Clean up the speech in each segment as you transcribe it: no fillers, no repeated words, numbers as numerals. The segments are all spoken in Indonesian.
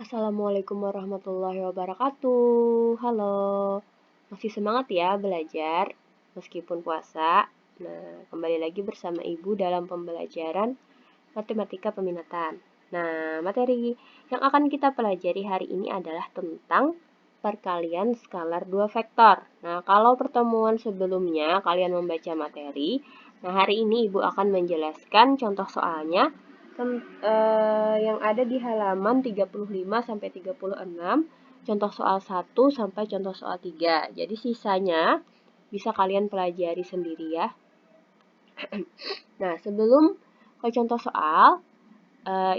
Assalamualaikum warahmatullahi wabarakatuh. Halo, masih semangat ya belajar meskipun puasa? Nah, kembali lagi bersama Ibu dalam pembelajaran Matematika Peminatan. Nah, materi yang akan kita pelajari hari ini adalah tentang perkalian skalar dua vektor. Nah, kalau pertemuan sebelumnya kalian membaca materi, nah hari ini Ibu akan menjelaskan contoh soalnya yang ada di halaman 35 sampai 36, contoh soal 1 sampai contoh soal 3. Jadi sisanya bisa kalian pelajari sendiri ya. Nah, sebelum ke contoh soal,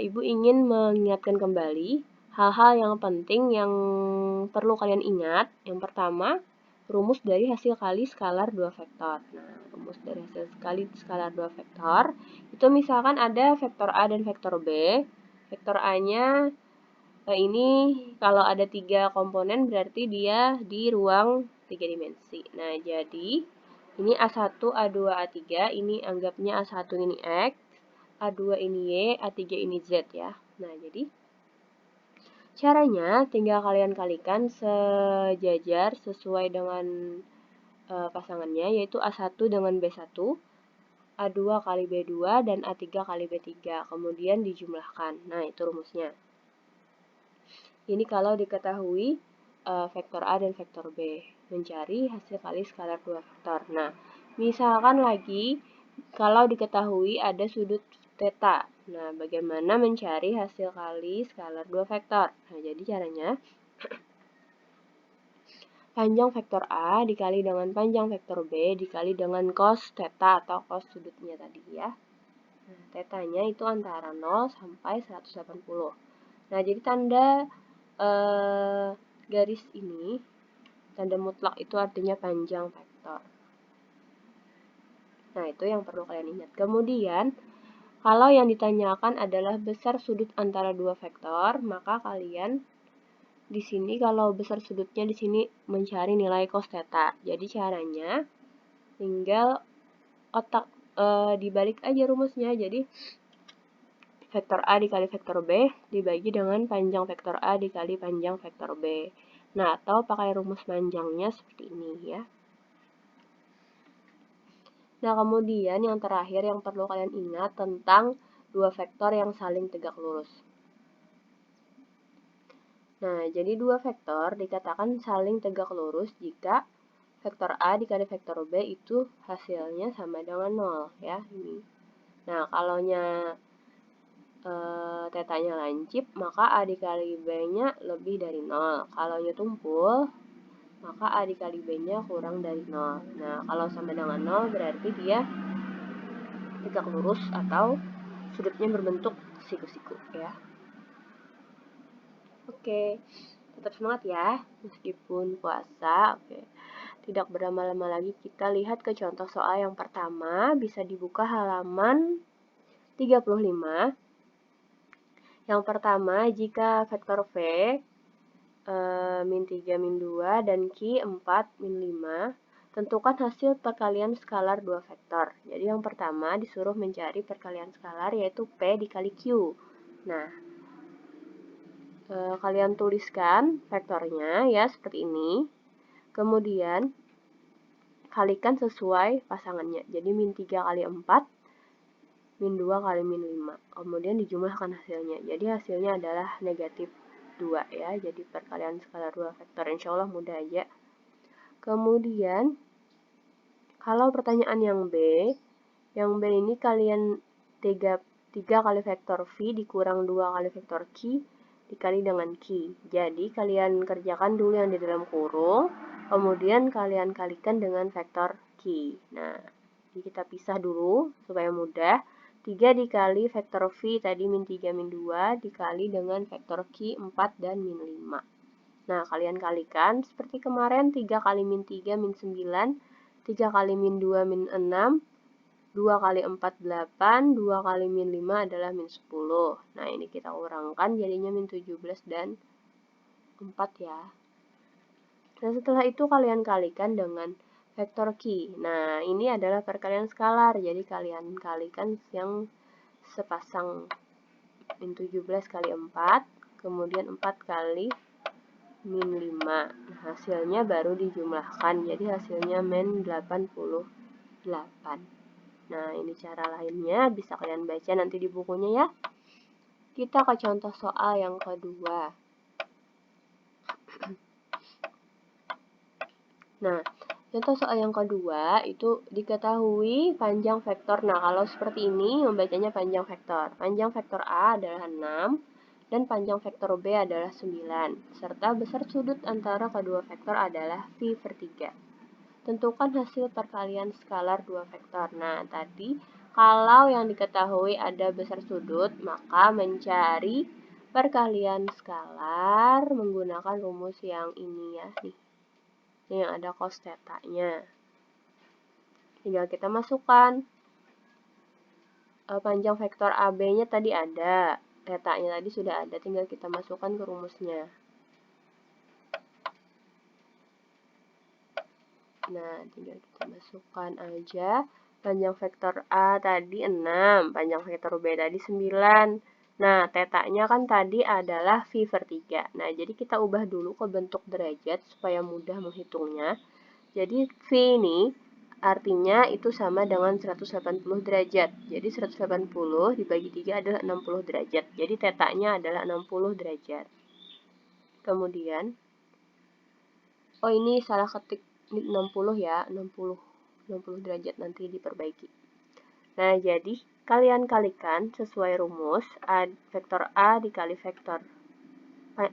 Ibu ingin mengingatkan kembali hal-hal yang penting yang perlu kalian ingat. Yang pertama, rumus dari hasil kali skalar dua vektor. Nah, rumus dari hasil kali skalar dua vektor itu misalkan ada vektor A dan vektor B. Vektor A-nya ini kalau ada 3 komponen berarti dia di ruang 3 dimensi. Nah, jadi ini A1, A2, A3, ini anggapnya A1 ini X, A2 ini Y, A3 ini Z ya. Nah, jadi caranya tinggal kalian kalikan sejajar sesuai dengan pasangannya, yaitu A1 dengan B1, A2 kali B2, dan A3 kali B3. Kemudian dijumlahkan. Nah, itu rumusnya. Ini kalau diketahui vektor A dan vektor B. Mencari hasil kali skalar dua vektor. Nah, misalkan lagi kalau diketahui ada sudut theta. Nah, bagaimana mencari hasil kali skalar dua vektor? Nah, jadi caranya panjang vektor A dikali dengan panjang vektor B dikali dengan cos theta atau cos sudutnya tadi ya. Nah, tetanya itu antara 0 sampai 180. Nah, jadi tanda garis ini, tanda mutlak itu artinya panjang vektor. Nah, itu yang perlu kalian ingat. Kemudian, kalau yang ditanyakan adalah besar sudut antara dua vektor, maka kalian di sini kalau besar sudutnya di sini mencari nilai cos theta. Jadi caranya tinggal dibalik aja rumusnya. Jadi vektor A dikali vektor B dibagi dengan panjang vektor A dikali panjang vektor B. Nah, atau pakai rumus panjangnya seperti ini ya. Nah, kemudian yang terakhir yang perlu kalian ingat tentang dua vektor yang saling tegak lurus. Nah, jadi dua vektor dikatakan saling tegak lurus jika vektor A dikali vektor B itu hasilnya sama dengan 0 ya, ini. Nah, kalaunya tetanya lancip, maka A dikali B-nya lebih dari 0. Kalaunya tumpul, maka A dikali B-nya kurang dari 0. Nah, kalau sama dengan 0 berarti dia tegak lurus atau sudutnya berbentuk siku-siku ya. Oke, tetap semangat ya meskipun puasa. Oke. Tidak berlama-lama lagi kita lihat ke contoh soal yang pertama, bisa dibuka halaman 35. Yang pertama, jika vektor V min 3 min 2 dan Q 4 min 5, tentukan hasil perkalian skalar dua vektor. Jadi yang pertama disuruh mencari perkalian skalar yaitu P dikali Q. Nah, kalian tuliskan vektornya ya seperti ini. Kemudian kalikan sesuai pasangannya. Jadi min 3 kali 4, min 2 kali min 5. Kemudian dijumlahkan hasilnya. Jadi hasilnya adalah negatif 2 ya. Jadi perkalian skalar dua vektor insya Allah mudah aja. Kemudian kalau pertanyaan yang B ini kalian 3 kali vektor V dikurang 2 kali vektor Q dikali dengan Q. Jadi kalian kerjakan dulu yang di dalam kurung, kemudian kalian kalikan dengan vektor Q. Nah, jadi kita pisah dulu supaya mudah. 3 dikali vektor V tadi min 3 min 2 dikali dengan vektor Q 4 dan min 5. Nah, kalian kalikan seperti kemarin 3 kali min 3 min 9, 3 kali min 2 min 6, 2 kali 4 8, 2 kali min 5 adalah min 10. Nah, ini kita kurangkan jadinya min 17 dan 4 ya. Nah, setelah itu kalian kalikan dengan vektor Q. Nah, ini adalah perkalian skalar, jadi kalian kalikan yang sepasang min 17 kali 4 kemudian 4 kali min 5. Nah, hasilnya baru dijumlahkan, jadi hasilnya min 88. Nah, ini cara lainnya, bisa kalian baca nanti di bukunya ya. Kita ke contoh soal yang kedua. Nah, contoh soal yang kedua itu diketahui panjang vektor. Nah, kalau seperti ini membacanya panjang vektor. Panjang vektor A adalah 6 dan panjang vektor B adalah 9, serta besar sudut antara kedua vektor adalah pi per 3. Tentukan hasil perkalian skalar dua vektor. Nah, tadi kalau yang diketahui ada besar sudut, maka mencari perkalian skalar menggunakan rumus yang ini ya, nih. Yang ada cos theta-nya. Tinggal kita masukkan. Panjang vektor AB-nya tadi ada. Theta-nya tadi sudah ada, tinggal kita masukkan ke rumusnya. Nah, tinggal kita masukkan aja. Panjang vektor A tadi 6, panjang vektor B tadi 9. Nah, theta-nya kan tadi adalah pi per 3. Nah, jadi kita ubah dulu ke bentuk derajat supaya mudah menghitungnya. Jadi V ini artinya itu sama dengan 180 derajat. Jadi 180 dibagi 3 adalah 60 derajat. Jadi theta-nya adalah 60 derajat. Kemudian, oh ini salah ketik 60 ya, 60 derajat nanti diperbaiki. Nah, jadi kalian kalikan sesuai rumus vektor A dikali vektor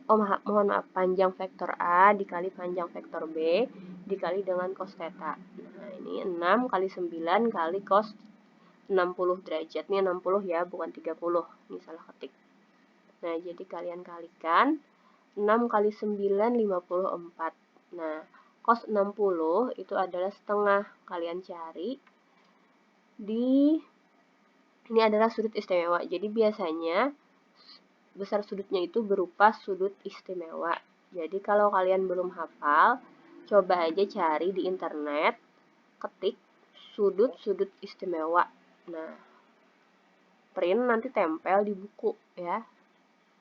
mohon maaf, panjang vektor A dikali panjang vektor B dikali dengan cos theta. Nah, ini 6 kali 9 kali cos 60 derajat. Ini 60 ya, bukan 30. Ini salah ketik. Nah, jadi kalian kalikan 6 kali 9, 54. Nah, cos 60 itu adalah setengah. Kalian cari ini adalah sudut istimewa. Jadi biasanya besar sudutnya itu berupa sudut istimewa. Jadi kalau kalian belum hafal, coba aja cari di internet, ketik sudut-sudut istimewa. Nah, print nanti tempel di buku ya.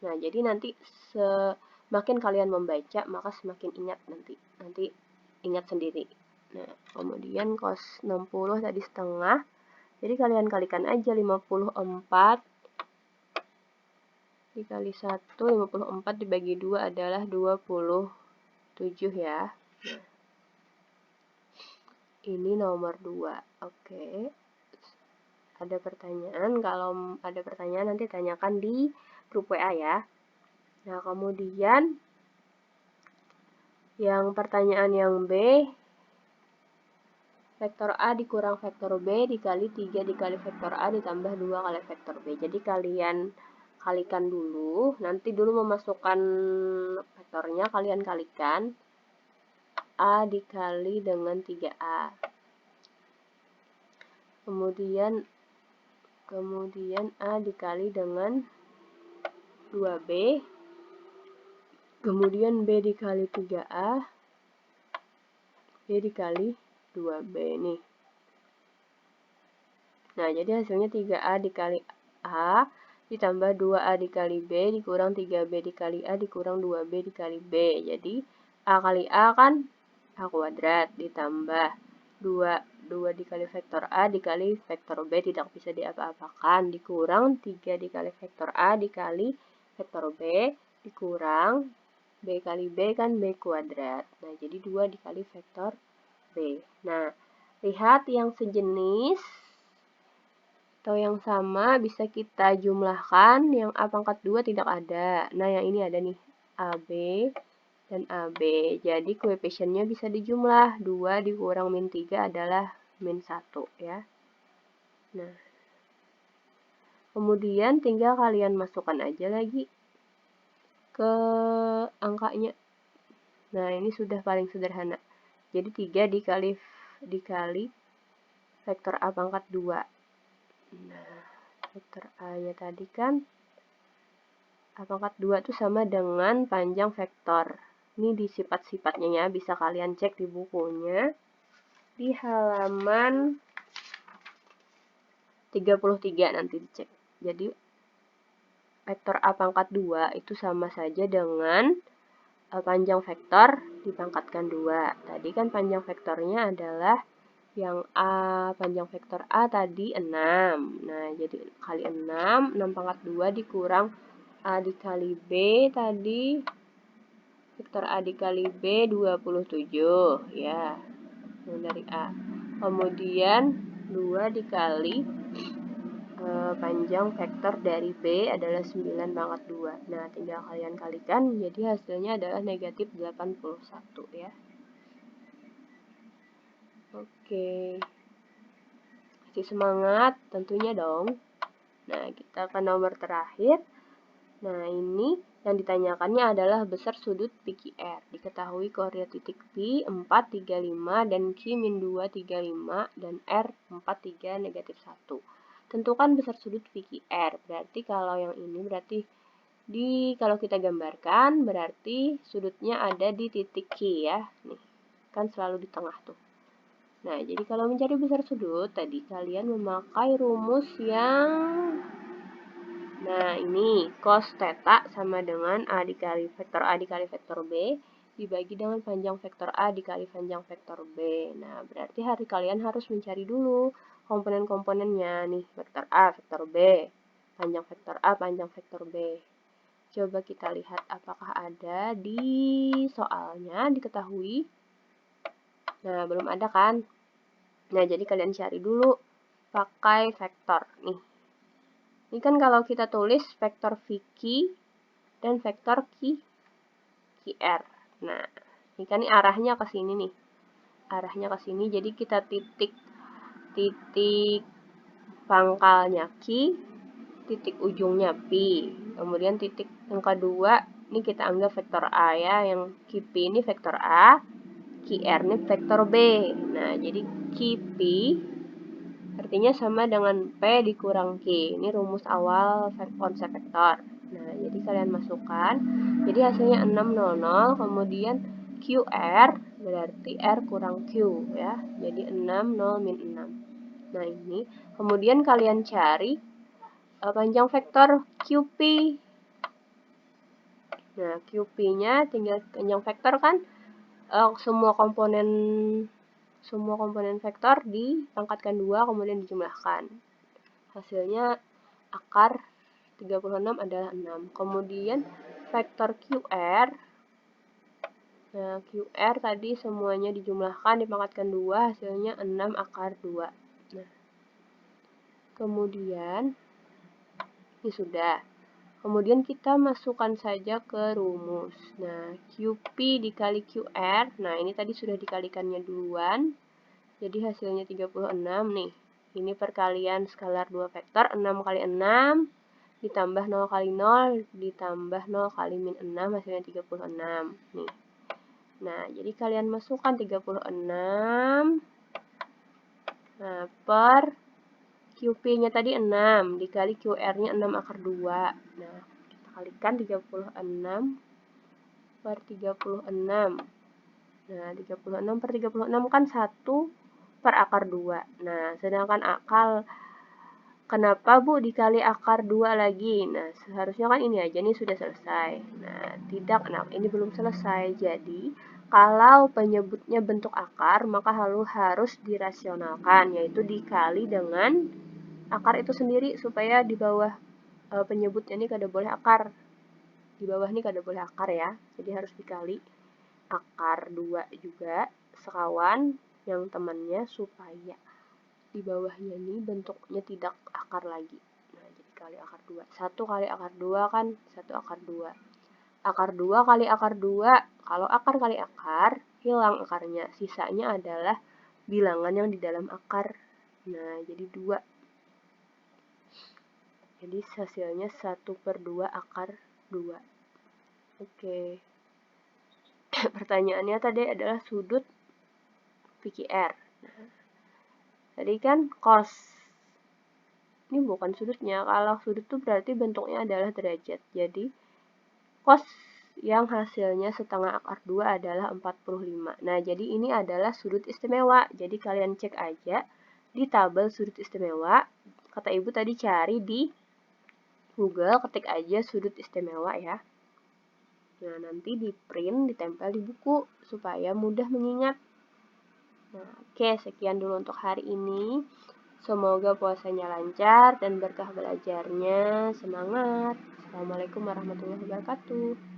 Nah, jadi nanti semakin kalian membaca, maka semakin ingat nanti ingat sendiri. Nah, kemudian cos 60 tadi setengah. Jadi kalian kalikan aja 54 dikali 1, 54 dibagi 2 adalah 27 ya. Nah, ini nomor 2. Oke. Ada pertanyaan? Kalau ada pertanyaan nanti tanyakan di grup WA ya. Nah, kemudian yang pertanyaan yang B, vektor A dikurang vektor B dikali 3 dikali vektor A ditambah 2 kali vektor B. Jadi kalian kalikan dulu, nanti dulu memasukkan vektornya kalian kalikan A dikali dengan 3A. Kemudian A dikali dengan 2B. Kemudian B dikali 3A. B dikali 2B nih. Nah, jadi hasilnya 3A dikali A ditambah 2A dikali B dikurang 3B dikali A dikurang 2B dikali B. Jadi A kali A kan A kuadrat ditambah 2 dikali vektor A dikali vektor B tidak bisa diapa-apakan dikurang 3 dikali vektor A dikali vektor B dikurang B kali B kan B kuadrat. Nah, jadi 2 dikali vektor B. Nah, lihat yang sejenis atau yang sama bisa kita jumlahkan, yang A pangkat 2 tidak ada. Nah, yang ini ada nih, AB dan AB. Jadi, koefisiennya bisa dijumlah. 2 dikurang min 3 adalah min 1 ya. Nah, kemudian tinggal kalian masukkan aja lagi ke angkanya. Nah, ini sudah paling sederhana. Jadi, 3 dikali vektor A pangkat 2. Nah, vektor A-nya tadi kan A pangkat 2 itu sama dengan panjang vektor. Ini di sifat-sifatnya ya, bisa kalian cek di bukunya. Di halaman 33 nanti dicek. Jadi, vektor A pangkat 2 itu sama saja dengan panjang vektor dipangkatkan 2. Tadi kan panjang vektornya adalah yang A, panjang vektor A tadi 6. Nah, jadi kali 6, 6 pangkat 2 dikurang A dikali B tadi, vektor A dikali B 27, ya, yang dari A. Kemudian 2 dikali panjang vektor dari B adalah 9 pangkat 2. Nah, tinggal kalian kalikan, jadi hasilnya adalah negatif 81 ya. Oke. Masih semangat tentunya dong. Nah, kita ke nomor terakhir. Nah, ini yang ditanyakannya adalah besar sudut PQR. Diketahui koordinat titik P 4, 3, 5, dan Q min 2, 3, 5, dan R 4, 3, negatif 1. Tentukan besar sudut PQR. Berarti kalau yang ini berarti kalau kita gambarkan berarti sudutnya ada di titik Q ya. Nih, kan selalu di tengah tuh. Nah, jadi kalau mencari besar sudut tadi kalian memakai rumus yang ini cos theta sama dengan A dikali vektor A dikali vektor B dibagi dengan panjang vektor A dikali panjang vektor B. Nah, berarti kalian harus mencari dulu komponen-komponennya nih, vektor A, vektor B, panjang vektor A, panjang vektor B. Coba kita lihat apakah ada di soalnya diketahui. Nah, belum ada kan? Nah, jadi kalian cari dulu pakai vektor nih. Ini kan kalau kita tulis vektor VQ dan vektor QR. Nah, ini kan arahnya ke sini nih. Arahnya ke sini, jadi kita titik pangkalnya Q, titik ujungnya P. Kemudian titik yang kedua, ini kita anggap vektor A ya, yang QP ini vektor A, QR ini vektor B. Nah, jadi QP artinya sama dengan P dikurang Q. Ini rumus awal konsep vektor. Nah, jadi kalian masukkan. Jadi hasilnya 600, kemudian QR berarti R kurang Q ya. Jadi 6, 0, min 6. Nah, ini. Kemudian kalian cari panjang vektor QP. Nah, QP-nya tinggal panjang vektor kan semua komponen vektor dipangkatkan 2 kemudian dijumlahkan. Hasilnya akar 36 adalah 6. Kemudian vektor QR. Nah, QR tadi semuanya dijumlahkan dipangkatkan 2, hasilnya 6 akar 2. Nah, kemudian ini sudah. Kemudian kita masukkan saja ke rumus. Nah, QP dikali QR. Nah, ini tadi sudah dikalikannya duluan. Jadi hasilnya 36 nih. Ini perkalian skalar 2 vektor. 6 kali 6 ditambah 0 kali 0 ditambah 0 kali min 6 hasilnya 36. Nih. Nah, jadi kalian masukkan 36. Nah, per QP-nya tadi 6, dikali QR-nya 6 akar 2. Nah, kita kalikan 36 per 36. Nah, 36 per 36 kan 1 per akar 2. Nah, sedangkan akal, kenapa Bu dikali akar 2 lagi? Nah, seharusnya kan ini aja nih sudah selesai. Nah, tidak, ini belum selesai. Jadi, kalau penyebutnya bentuk akar, maka harus dirasionalkan, yaitu dikali dengan akar itu sendiri supaya di bawah penyebutnya ini kada boleh akar. Di bawah ini kada boleh akar ya. Jadi harus dikali akar 2 juga sekawan yang temannya supaya di bawahnya ini bentuknya tidak akar lagi. Nah, jadi kali akar 2. 1 kali akar 2 kan 1 akar 2. Akar 2 kali akar 2. Kalau akar kali akar, hilang akarnya. Sisanya adalah bilangan yang di dalam akar. Nah, jadi 2. Jadi hasilnya 1/2 akar 2. Oke. Pertanyaannya tadi adalah sudut PQR. Nah, tadi kan cos. Ini bukan sudutnya. Kalau sudut itu berarti bentuknya adalah derajat. Jadi cos yang hasilnya setengah akar 2 adalah 45. Nah, jadi ini adalah sudut istimewa. Jadi kalian cek aja di tabel sudut istimewa. Kata Ibu tadi cari di Google ketik aja sudut istimewa ya. Nah, nanti di print, ditempel di buku supaya mudah mengingat. Nah, oke, sekian dulu untuk hari ini. Semoga puasanya lancar dan berkah belajarnya. Semangat. Assalamualaikum warahmatullahi wabarakatuh.